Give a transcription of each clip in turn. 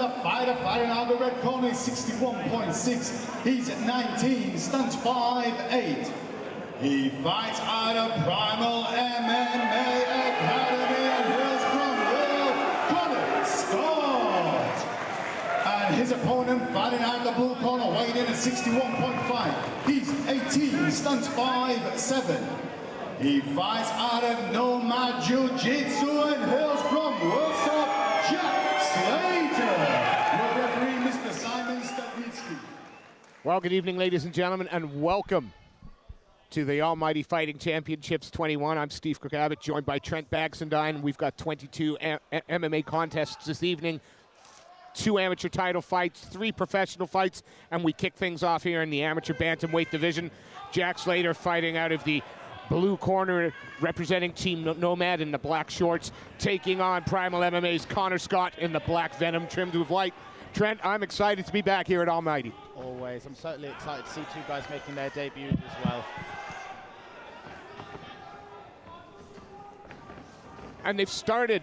the fighter fighting out the red corner is 61.6. He's 19, stands 5'8". He fights out of Primal MMA Academy and hails from Will Scott. And his opponent fighting out the blue corner, weighed in at 61.5. He's 18, stands 5'7". He fights out of Nomad Jiu-Jitsu and hails from Warsaw, Jack Slater. Your referee, Mr. Simon Stadnitsky. Well, good evening, ladies and gentlemen, and welcome to the Almighty Fighting Championships 21. I'm Steve Abbott, joined by Trent Baxendine. We've got 22 MMA contests this evening, 2 amateur title fights, 3 professional fights, and we kick things off here in the amateur bantamweight division. Jack Slater fighting out of the blue corner, representing Team Nomad in the black shorts, taking on Primal MMA's Connor Scott in the black Venom trimmed with white. Trent, I'm excited to be back here at Almighty. Always. I'm certainly excited to see 2 guys making their debut as well. And they've started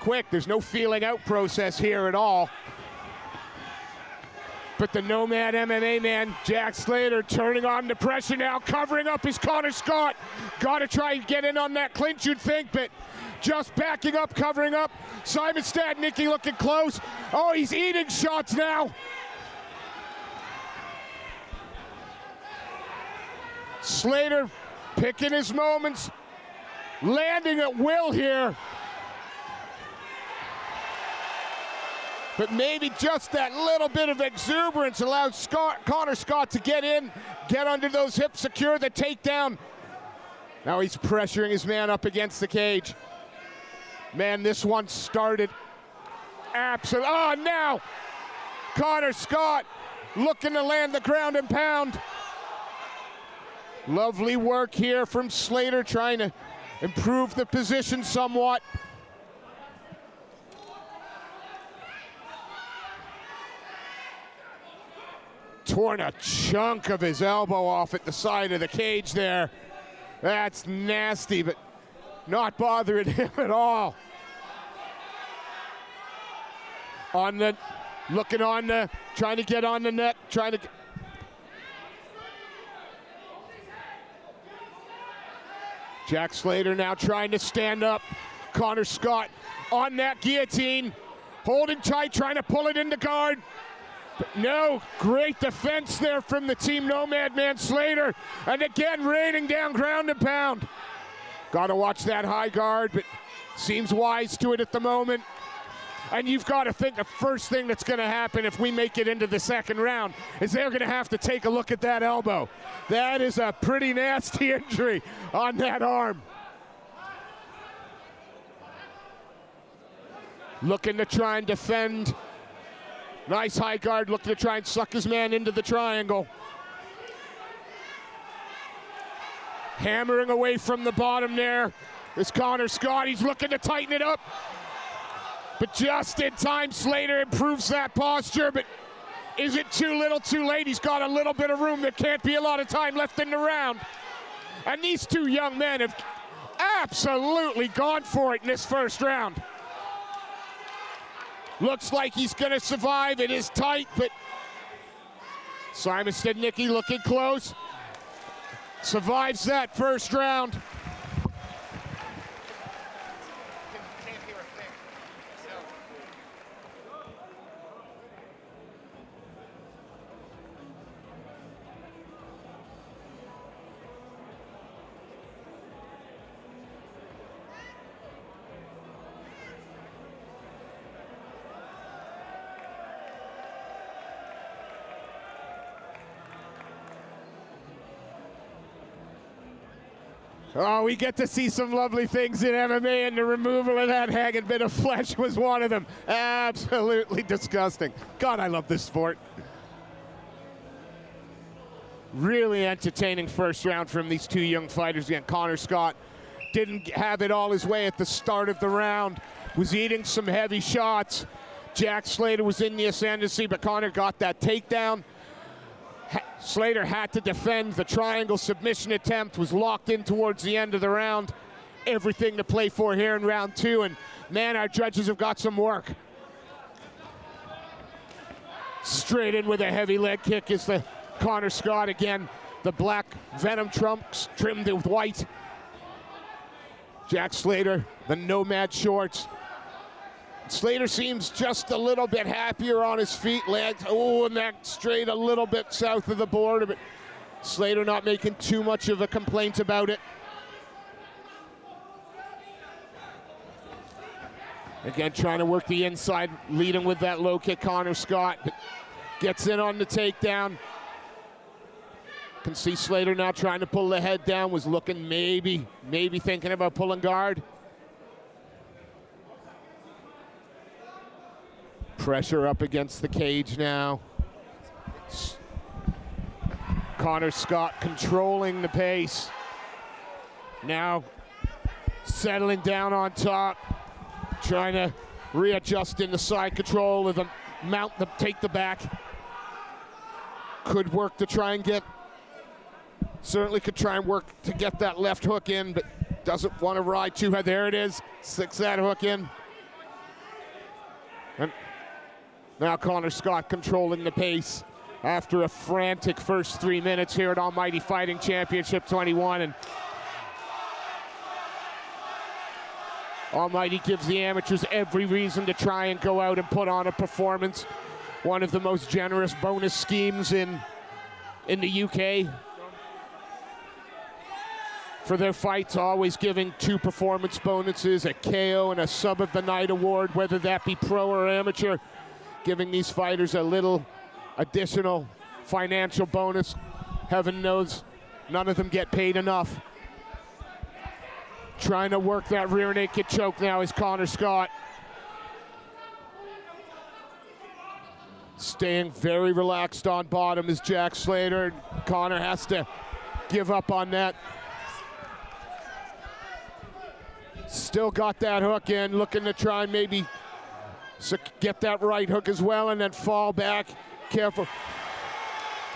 quick. There's no feeling out process here at all. But the Nomad MMA man, Jack Slater, turning on the pressure now, covering up his Connor Scott. Got to try and get in on that clinch, you'd think, but just backing up, covering up. Simon Stadnitsky looking close. Oh, he's eating shots now. Slater picking his moments, landing at will here. But maybe just that little bit of exuberance allows Connor Scott to get in, get under those hips, secure the takedown. Now he's pressuring his man up against the cage. Man, this one started absolutely. Oh, now Connor Scott looking to land the ground and pound. Lovely work here from Slater, trying to improve the position somewhat. Torn a chunk of his elbow off at the side of the cage there. That's nasty, but not bothering him at all. Looking on the, trying to get on the neck, trying to. Jack Slater now trying to stand up. Connor Scott on that guillotine, holding tight, trying to pull it into guard. But no, great defense there from the Team Nomad man, Slater. And again, raining down ground and pound. Got to watch that high guard, but seems wise to it at the moment. And you've got to think the first thing that's going to happen if we make it into the second round is they're going to have to take a look at that elbow. That is a pretty nasty injury on that arm. Looking to try and defend. Nice high guard, looking to try and suck his man into the triangle. Hammering away from the bottom there is Connor Scott. He's looking to tighten it up. But just in time, Slater improves that posture, but is it too little too late? He's got a little bit of room. There can't be a lot of time left in the round. And these 2 young men have absolutely gone for it in this first round. Looks like he's going to survive. It is tight, but Simon Stadnitsky looking close. Survives that first round. Oh, we get to see some lovely things in MMA, and the removal of that hanging bit of flesh was one of them. Absolutely disgusting. God, I love this sport. Really entertaining first round from these 2 young fighters. Again, Connor Scott didn't have it all his way at the start of the round. Was eating some heavy shots. Jack Slater was in the ascendancy, but Connor got that takedown. Slater had to defend. The triangle submission attempt was locked in towards the end of the round. Everything to play for here in round 2, and man, our judges have got some work. Straight in with a heavy leg kick is the Connor Scott again. The black Venom trunks trimmed with white. Jack Slater, the Nomad shorts. Slater seems just a little bit happier on his feet, legs, and that straight a little bit south of the border, but Slater not making too much of a complaint about it. Again, trying to work the inside, leading with that low kick, Connor Scott, but gets in on the takedown. Can see Slater now trying to pull the head down, was looking maybe thinking about pulling guard. Pressure up against the cage now. Connor Scott controlling the pace. Now settling down on top, trying to readjust in the side control with the mount, take the back. Could work to try and get, certainly could try and work to get that left hook in, but doesn't want to ride too hard. There it is, sticks that hook in. And now Connor Scott controlling the pace after a frantic first 3 minutes here at Almighty Fighting Championship 21. And Almighty gives the amateurs every reason to try and go out and put on a performance. One of the most generous bonus schemes in the UK. For their fights, always giving 2 performance bonuses, a KO and a Sub of the Night award, whether that be pro or amateur, giving these fighters a little additional financial bonus. Heaven knows none of them get paid enough. Trying to work that rear naked choke now is Connor Scott. Staying very relaxed on bottom is Jack Slater. Connor has to give up on that. Still got that hook in, looking to try and maybe get that right hook as well and then fall back. Careful.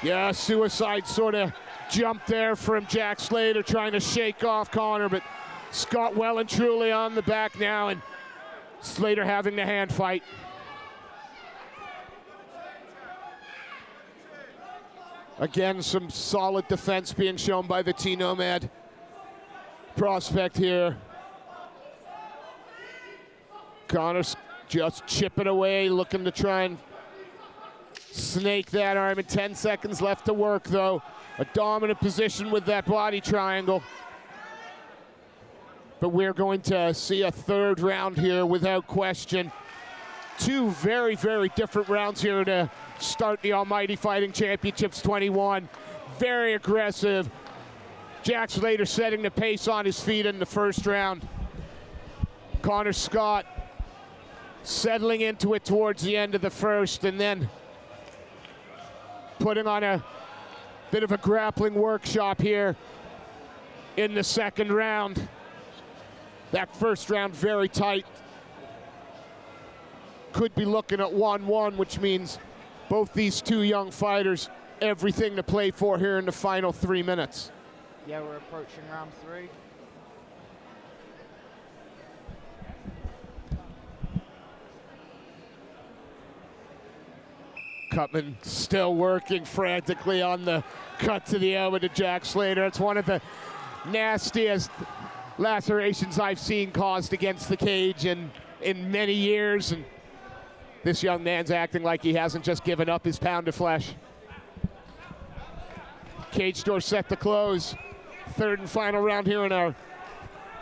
Yeah, suicide sort of jump there from Jack Slater, trying to shake off Connor, but Scott well and truly on the back now, and Slater having the hand fight. Again, some solid defense being shown by the T-Nomad prospect here. Connor's just chipping away, looking to try and snake that arm. And 10 seconds left to work, though. A dominant position with that body triangle. But we're going to see a third round here without question. 2 very, very different rounds here to start the Almighty Fighting Championships 21. Very aggressive. Jack Slater setting the pace on his feet in the first round. Connor Scott settling into it towards the end of the first, and then putting on a bit of a grappling workshop here in the second round. That first round very tight. Could be looking at 1-1, which means both these 2 young fighters, everything to play for here in the final 3 minutes. Yeah, we're approaching round 3. Cutman still working frantically on the cut to the elbow to Jack Slater. It's one of the nastiest lacerations I've seen caused against the cage in many years. And this young man's acting like he hasn't just given up his pound of flesh. Cage door set to close. Third and final round here in our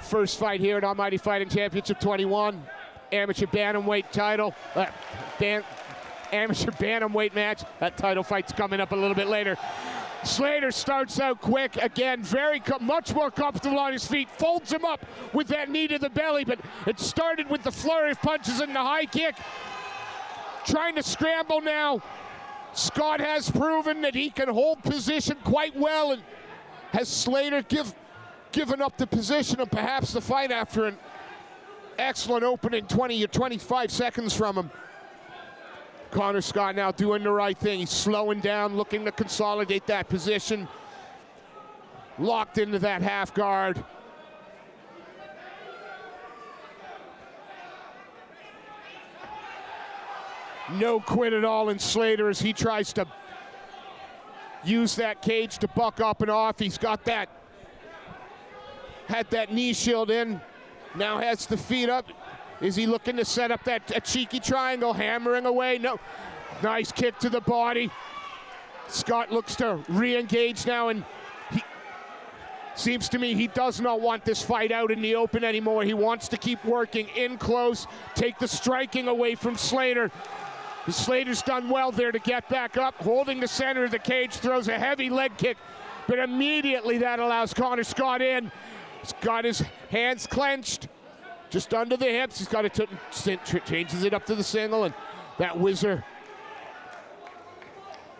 first fight here at Almighty Fighting Championship 21. Amateur bantamweight title. Amateur bantamweight match. That title fight's coming up a little bit later. Slater starts out quick, again, much more comfortable on his feet, folds him up with that knee to the belly, but it started with the flurry of punches and the high kick. Trying to scramble now. Scott has proven that he can hold position quite well, and has Slater given up the position and perhaps the fight after an excellent opening 20 or 25 seconds from him. Connor Scott now doing the right thing. He's slowing down, looking to consolidate that position. Locked into that half guard. No quit at all in Slater as he tries to use that cage to buck up and off. He's got that, had that knee shield in, now has the feet up. Is he looking to set up that a cheeky triangle, hammering away? No. Nice kick to the body. Scott looks to re-engage now, and he seems to me he does not want this fight out in the open anymore. He wants to keep working in close, take the striking away from Slater. Slater's done well there to get back up, holding the center of the cage, throws a heavy leg kick, but immediately that allows Connor Scott in. He's got his hands clenched, just under the hips. He's got to changes it up to the single, and that whizzer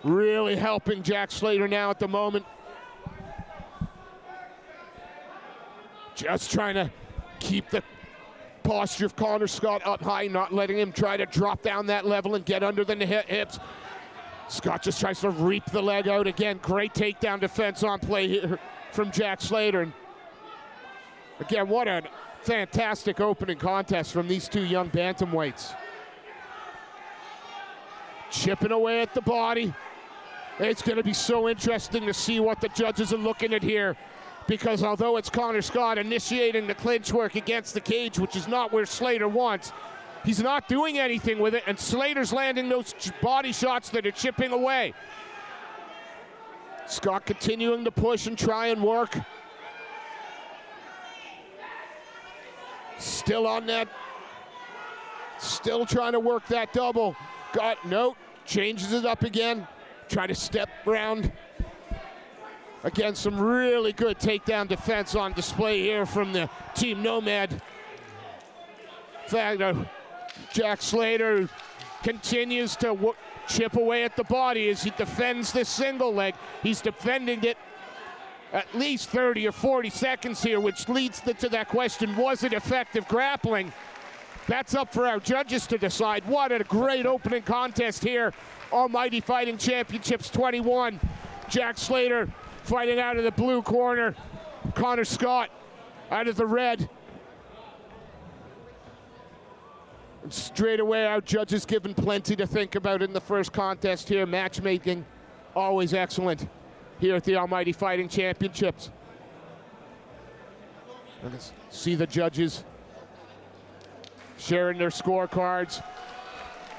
really helping Jack Slater now at the moment. Just trying to keep the posture of Connor Scott up high, not letting him try to drop down that level and get under the hips. Scott just tries to reap the leg out again. Great takedown defense on play here from Jack Slater. And again, what a fantastic opening contest from these two young bantamweights. Chipping away at the body. It's going to be so interesting to see what the judges are looking at here, because although it's Connor Scott initiating the clinch work against the cage, which is not where Slater wants, he's not doing anything with it, and Slater's landing those body shots that are chipping away. Scott continuing to push and try and work. Still on that, still trying to work that double. Changes it up again. Try to step around. Again, some really good takedown defense on display here from the Team Nomad. In fact, Jack Slater continues to chip away at the body as he defends this single leg. He's defending it at least 30 or 40 seconds here, which leads to that question, was it effective grappling? That's up for our judges to decide. What a great opening contest here. Almighty Fighting Championships 21. Jack Slater fighting out of the blue corner. Connor Scott out of the red. And straight away, our judges given plenty to think about in the first contest here. Matchmaking, always excellent here at the Almighty Fighting Championships. Let's see the judges sharing their scorecards.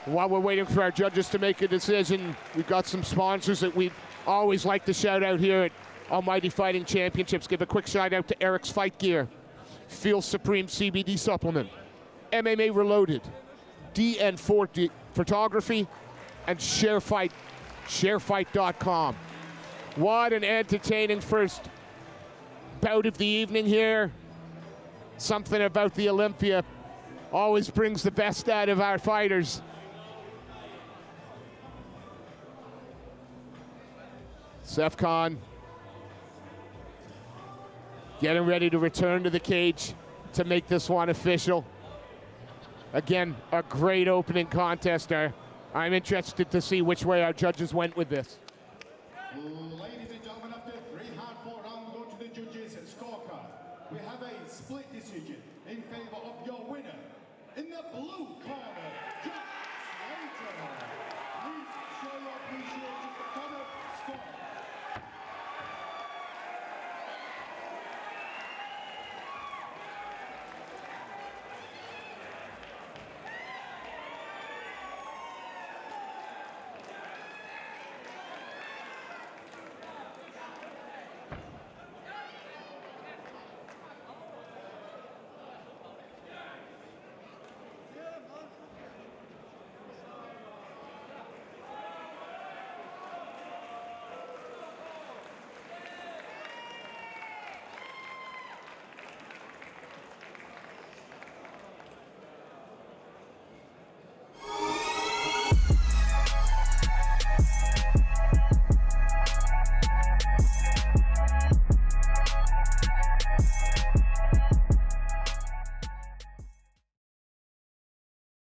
While we're waiting for our judges to make a decision, we've got some sponsors that we always like to shout out here at Almighty Fighting Championships. Give a quick shout out to Eric's Fight Gear, Feel Supreme CBD Supplement, MMA Reloaded, DN4 Photography, and ShareFight.com. What an entertaining first bout of the evening here. Something about the Olympia always brings the best out of our fighters. Seth Khan getting ready to return to the cage to make this one official. Again, a great opening contest there. I'm interested to see which way our judges went with this.